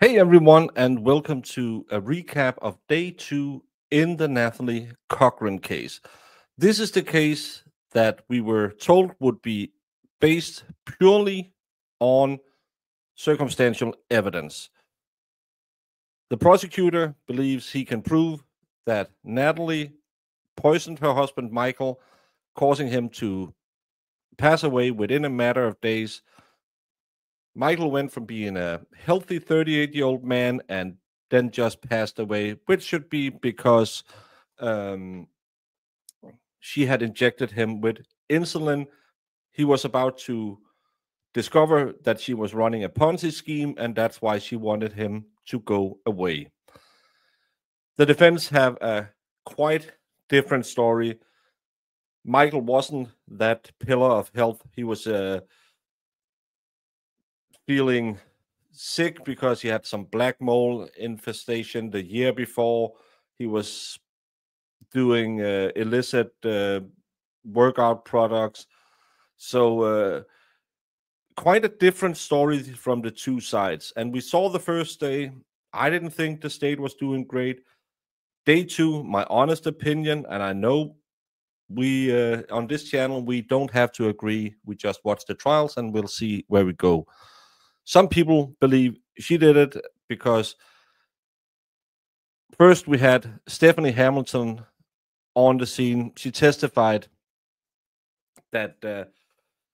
Hey everyone, and welcome to a recap of day two in the Natalie Cochran case. This is the case that we were told would be based purely on circumstantial evidence. The prosecutor believes he can prove that Natalie poisoned her husband Michael, causing him to pass away within a matter of days. Michael went from being a healthy 38-year-old man and then just passed away, which should be because um, she had injected him with insulin. He was about to discover that she was running a Ponzi scheme, and that's why she wanted him to go away. The defense have a quite different story. Michael wasn't that pillar of health. He was feeling sick because he had some black mold infestation the year before. He was doing illicit workout products. So, quite a different story from the two sides. And we saw the first day. I didn't think the state was doing great. Day two, my honest opinion, and I know we on this channel we don't have to agree. We just watch the trials and we'll see where we go. Some people believe she did it because first we had Stephanie Hamilton on the scene. She testified that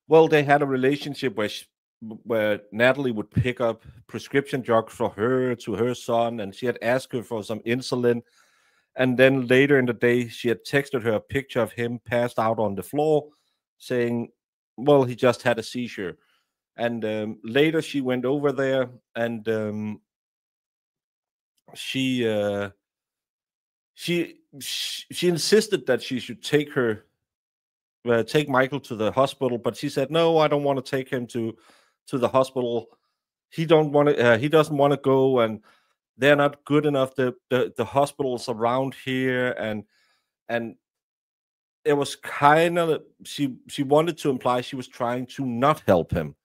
well, they had a relationship where Natalie would pick up prescription drugs for her to her son, and she had asked her for some insulin. And then later in the day, she had texted her a picture of him passed out on the floor, saying, "Well, he just had a seizure." And later, she went over there, and she uh, she insisted that she should take Michael to the hospital, but she said, "No, I don't want to take him to the hospital. He doesn't want to go, and they're not good enough. The hospitals around here, and it was kind of she wanted to imply she was trying to not help him,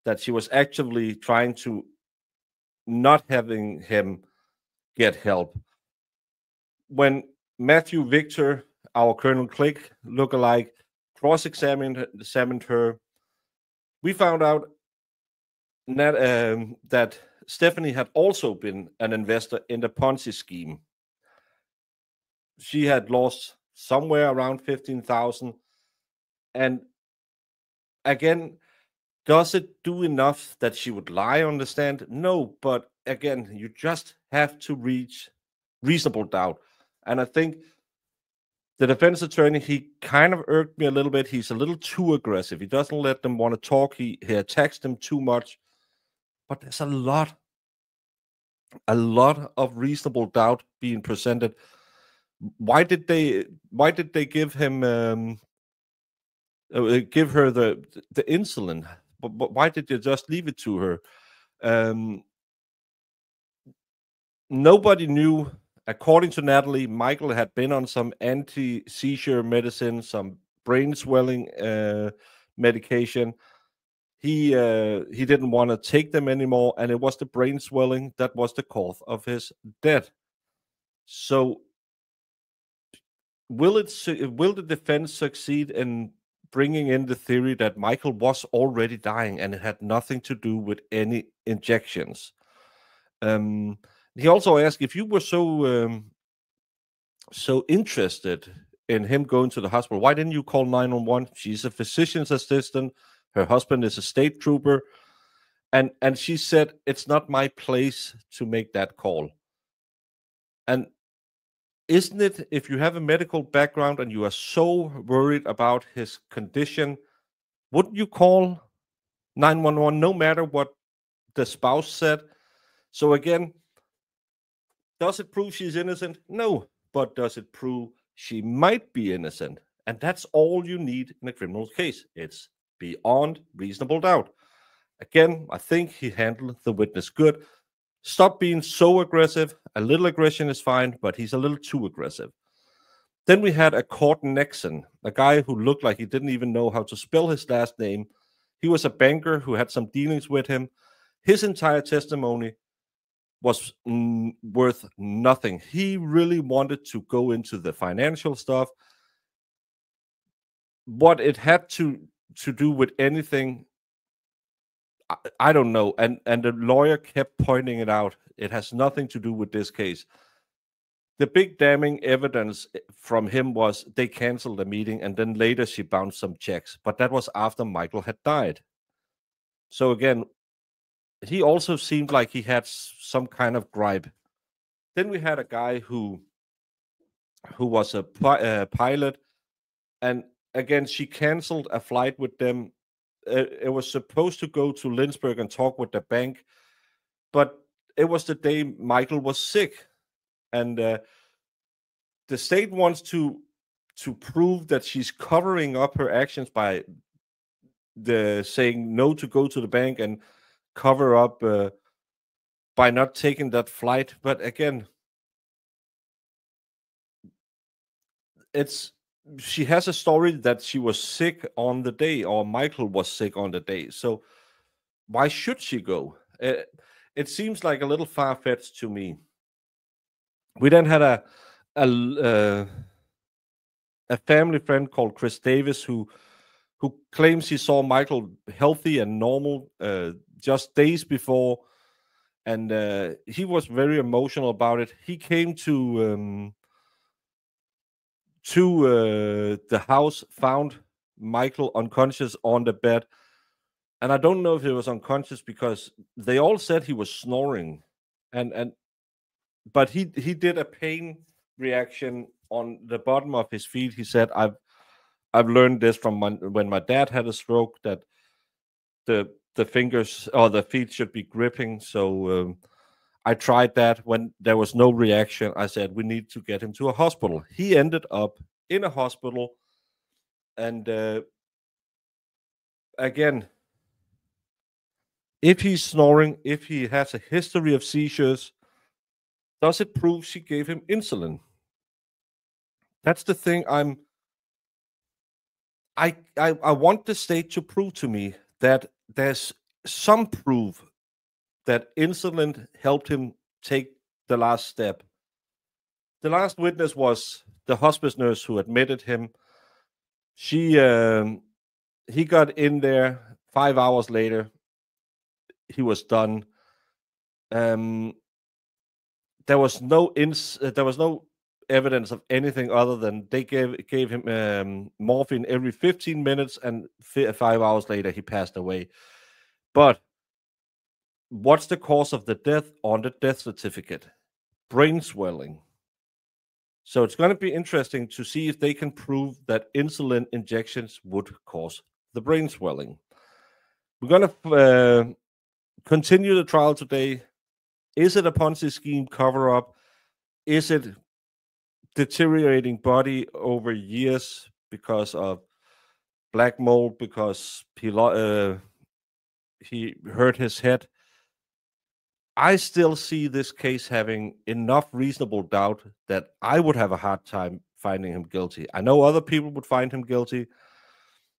that she was actively trying to not having him get help. When Matthew Victor, our Colonel Click lookalike, examined her, we found out that Stephanie had also been an investor in the Ponzi scheme. She had lost somewhere around 15,000. And again, does it do enough that she would lie on the stand? No, but again, you just have to reach reasonable doubt. And I think the defense attorney, he kind of irked me a little bit. He's a little too aggressive. He doesn't let them want to talk. He attacks them too much. But there's a lot of reasonable doubt being presented. Why did they give him give her the insulin? But why did you just leave it to her? Um, Nobody knew. According to Natalie, Michael had been on some anti-seizure medicine, some brain swelling medication. He didn't want to take them anymore, and it was the brain swelling that was the cause of his death. So, will the defense succeed in bringing in the theory that Michael was already dying and it had nothing to do with any injections? Um, he also asked, if you were so interested in him going to the hospital, why didn't you call 911? She's a physician's assistant. Her husband is a state trooper. And she said, it's not my place to make that call. And isn't it, if you have a medical background and you are so worried about his condition, wouldn't you call 911 no matter what the spouse said? So again, does it prove she's innocent? No. But does it prove she might be innocent? And that's all you need in a criminal case. It's beyond reasonable doubt. Again, I think he handled the witness good. Stop being so aggressive. A little aggression is fine, but he's a little too aggressive. Then we had a Court Nexon, a guy who looked like he didn't even know how to spell his last name. He was a banker who had some dealings with him. His entire testimony was worth nothing. He really wanted to go into the financial stuff. What it had to do with anything, I don't know. And the lawyer kept pointing it out. It has nothing to do with this case. The big damning evidence from him was they canceled the meeting, and then later she bounced some checks. But that was after Michael had died. So again, he also seemed like he had some kind of gripe. Then we had a guy who was a pilot, and again, she canceled a flight with them. It was supposed to go to Lynchburg and talk with the bank, but it was the day Michael was sick, and the state wants to prove that she's covering up her actions by saying no to go to the bank and cover up by not taking that flight. But again, she has a story that she was sick on the day, or Michael was sick on the day. So why should she go? It seems like a little far-fetched to me. We then had a family friend called Chris Davis who claims he saw Michael healthy and normal just days before, and he was very emotional about it. He came to the house, found Michael unconscious on the bed, and I don't know if he was unconscious because they all said he was snoring, but he did a pain reaction on the bottom of his feet. He said, I've learned this from when my dad had a stroke, that the fingers or the feet should be gripping. So I tried that. When there was no reaction, I said, we need to get him to a hospital. He ended up in a hospital. And again, if he's snoring, if he has a history of seizures, does it prove she gave him insulin? That's the thing I want the state to prove to me that there's some proof that insulin helped him take the last step. The last witness was the hospice nurse who admitted him. He got in there 5 hours later. He was done. There was no evidence of anything other than they gave him morphine every 15 minutes, and 5 hours later he passed away. But what's the cause of the death on the death certificate? Brain swelling. So it's going to be interesting to see if they can prove that insulin injections would cause the brain swelling. We're going to continue the trial today. Is it a Ponzi scheme cover-up? Is it deteriorating body over years because of black mold, because he hurt his head? I still see this case having enough reasonable doubt that I would have a hard time finding him guilty. I know other people would find him guilty,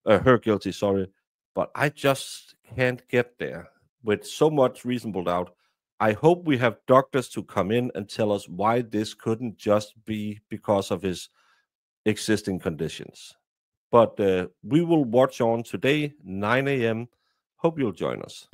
her guilty, sorry, but I just can't get there with so much reasonable doubt. I hope we have doctors to come in and tell us why this couldn't just be because of his existing conditions. But we will watch on today, 9 a.m. Hope you'll join us.